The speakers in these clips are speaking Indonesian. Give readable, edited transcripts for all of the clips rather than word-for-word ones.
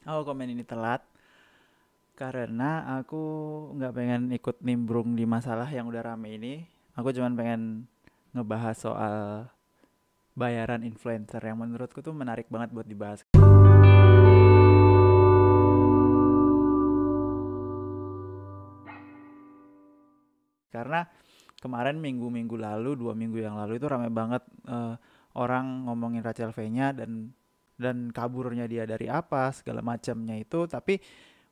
Aku komen ini telat karena aku nggak pengen ikut nimbrung di masalah yang udah rame ini. Aku cuman pengen ngebahas soal bayaran influencer yang menurutku tuh menarik banget buat dibahas. Karena kemarin minggu-minggu lalu, 2 minggu yang lalu itu rame banget, orang ngomongin Rachel V-nya dan kaburnya dia dari apa segala macamnya itu, tapi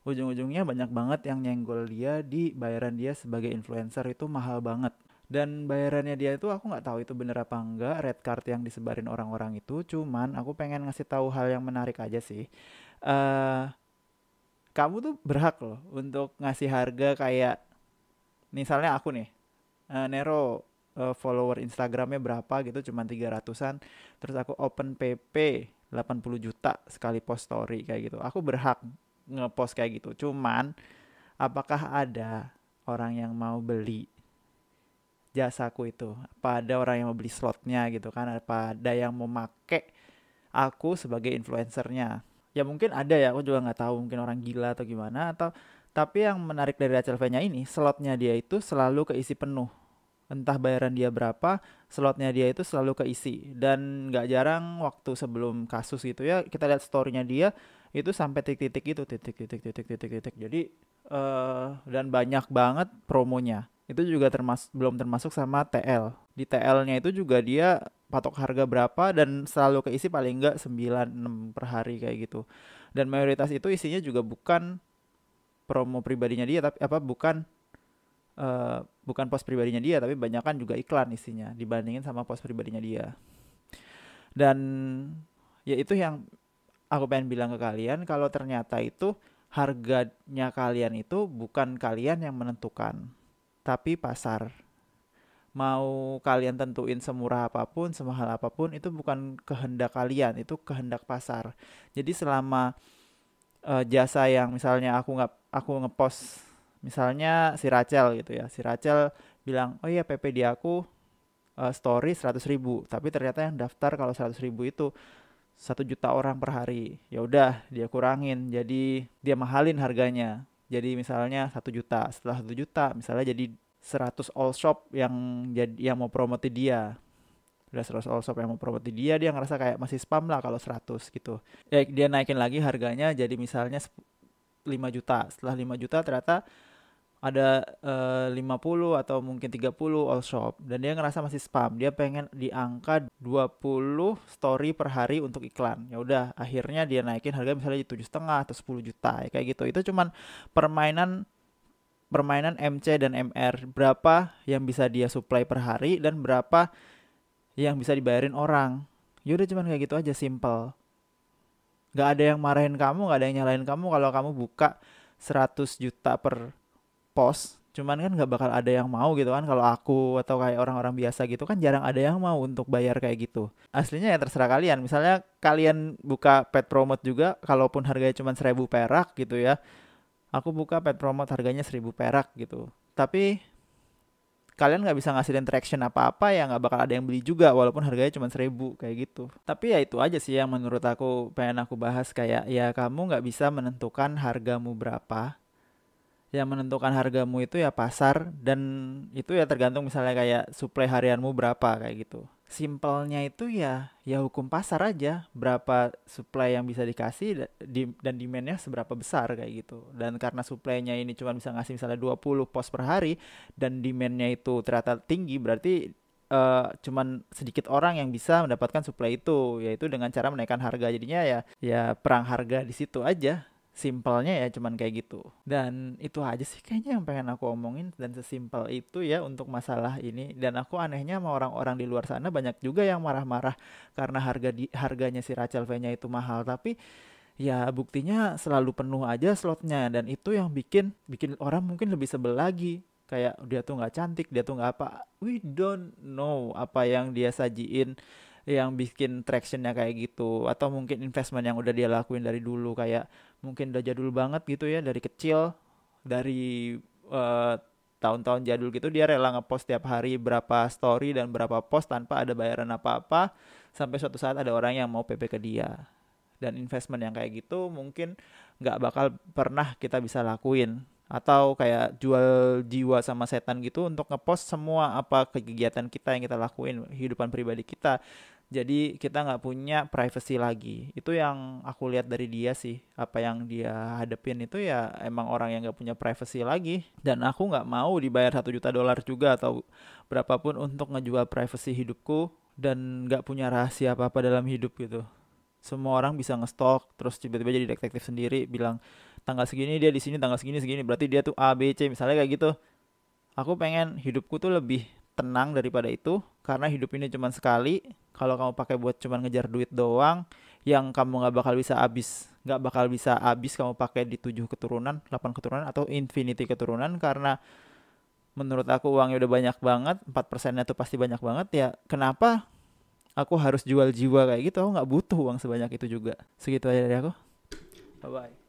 ujung-ujungnya banyak banget yang nyenggol dia di bayaran dia sebagai influencer itu mahal banget. Dan bayarannya dia itu aku nggak tahu itu bener apa enggak, red card yang disebarin orang-orang itu. Cuman aku pengen ngasih tahu hal yang menarik aja sih. eh Kamu tuh berhak loh untuk ngasih harga kayak misalnya aku nih, Nero, follower Instagramnya berapa gitu, cuman 300-an. Terus aku open PP 80 juta sekali post story kayak gitu. Aku berhak ngepost kayak gitu. Cuman apakah ada orang yang mau beli jasaku itu? Apa ada orang yang mau beli slotnya gitu kan? Apa ada yang mau make aku sebagai influencernya? Ya mungkin ada ya, aku juga nggak tahu, mungkin orang gila atau gimana, atau tapi yang menarik dari Rachel V-nya ini, slotnya dia itu selalu keisi penuh. Entah bayaran dia berapa, slotnya dia itu selalu keisi. Dan nggak jarang waktu sebelum kasus gitu ya, kita lihat storynya dia itu sampai titik-titik itu, titik-titik. Jadi dan banyak banget promonya. Itu juga belum termasuk sama TL. Di TL-nya itu juga dia patok harga berapa dan selalu keisi paling enggak 9 6 per hari kayak gitu. Dan mayoritas itu isinya juga bukan promo pribadinya dia, tapi apa, bukan post pribadinya dia, tapi banyak kan juga iklan isinya dibandingin sama post pribadinya dia. Dan ya itu yang aku pengen bilang ke kalian, kalau ternyata itu harganya kalian itu bukan kalian yang menentukan, tapi pasar. Mau kalian tentuin semurah apapun, semahal apapun, itu bukan kehendak kalian, itu kehendak pasar. Jadi selama jasa yang misalnya aku ngepost, misalnya si Rachel gitu ya, si Rachel bilang oh iya PP di aku story 100.000, tapi ternyata yang daftar kalau 100.000 itu 1 juta orang per hari, ya udah dia kurangin, jadi dia mahalin harganya, jadi misalnya 1 juta, setelah 1 juta misalnya jadi 100 all shop yang jadi yang mau promote dia. Udah 100 all shop yang mau promote dia ngerasa kayak masih spam lah kalau 100 gitu. Ya dia naikin lagi harganya jadi misalnya 5 juta. Setelah 5 juta ternyata ada 50 atau mungkin 30 all shop dan dia ngerasa masih spam. Dia pengen di angka 20 story per hari untuk iklan. Ya udah, akhirnya dia naikin harga misalnya 7,5 atau 10 juta ya, kayak gitu. Itu cuman permainan permainan MC dan MR, berapa yang bisa dia supply per hari dan berapa yang bisa dibayarin orang. Ya udah, cuman kayak gitu aja, simple. Gak ada yang marahin kamu, gak ada yang nyalahin kamu kalau kamu buka 100 juta per pos. Cuman kan gak bakal ada yang mau gitu kan. Kalau aku atau kayak orang-orang biasa gitu kan jarang ada yang mau untuk bayar kayak gitu. Aslinya ya terserah kalian. Misalnya kalian buka pet promote juga, kalaupun harganya cuma 1.000 perak gitu ya. Aku buka pet promote harganya 1.000 perak gitu. Tapi kalian nggak bisa ngasihin traction apa-apa, ya nggak bakal ada yang beli juga walaupun harganya cuma 1.000 kayak gitu. Tapi ya itu aja sih yang menurut aku pengen aku bahas, kayak ya kamu nggak bisa menentukan hargamu berapa. Yang menentukan hargamu itu ya pasar, dan itu ya tergantung misalnya kayak supply harianmu berapa kayak gitu. Simpelnya itu ya hukum pasar aja, berapa supply yang bisa dikasih dan demandnya seberapa besar kayak gitu. Dan karena supply-nya ini cuma bisa ngasih misalnya 20 pos per hari dan demandnya itu ternyata tinggi, berarti cuman sedikit orang yang bisa mendapatkan supply itu, yaitu dengan cara menaikkan harga. Jadinya ya perang harga di situ aja. Simpelnya ya cuman kayak gitu. Dan itu aja sih kayaknya yang pengen aku omongin, dan sesimpel itu ya untuk masalah ini. Dan aku anehnya sama orang-orang di luar sana banyak juga yang marah-marah karena harganya si Rachel V-nya itu mahal, tapi ya buktinya selalu penuh aja slotnya, dan itu yang bikin bikin orang mungkin lebih sebel lagi. Kayak dia tuh nggak cantik, dia tuh nggak apa. We don't know apa yang dia sajiin yang bikin tractionnya kayak gitu, atau mungkin investment yang udah dia lakuin dari dulu, kayak mungkin udah jadul banget gitu ya, dari kecil, dari eh, tahun-tahun jadul gitu dia rela ngepost tiap hari berapa story dan berapa post tanpa ada bayaran apa-apa, sampai suatu saat ada orang yang mau PP ke dia. Dan investment yang kayak gitu mungkin nggak bakal pernah kita bisa lakuin. Atau kayak jual jiwa sama setan gitu untuk ngepost semua apa kegiatan kita yang kita lakuin, kehidupan pribadi kita. Jadi kita nggak punya privacy lagi. Itu yang aku lihat dari dia sih. Apa yang dia hadepin itu ya emang orang yang nggak punya privacy lagi. Dan aku nggak mau dibayar $1 juta juga atau berapapun untuk ngejual privacy hidupku dan nggak punya rahasia apa-apa dalam hidup gitu. Semua orang bisa ngestalk terus tiba-tiba jadi detektif sendiri bilang tanggal segini dia di sini, tanggal segini segini, berarti dia tuh A B C misalnya kayak gitu. Aku pengen hidupku tuh lebih tenang daripada itu karena hidup ini cuma sekali. Kalau kamu pakai buat cuma ngejar duit doang yang kamu nggak bakal bisa habis kamu pakai di 7 keturunan, 8 keturunan atau infinity keturunan karena menurut aku uangnya udah banyak banget, 4%-nya tuh pasti banyak banget ya. Kenapa aku harus jual jiwa kayak gitu? Aku nggak butuh uang sebanyak itu juga. Segitu aja dari aku. Bye bye.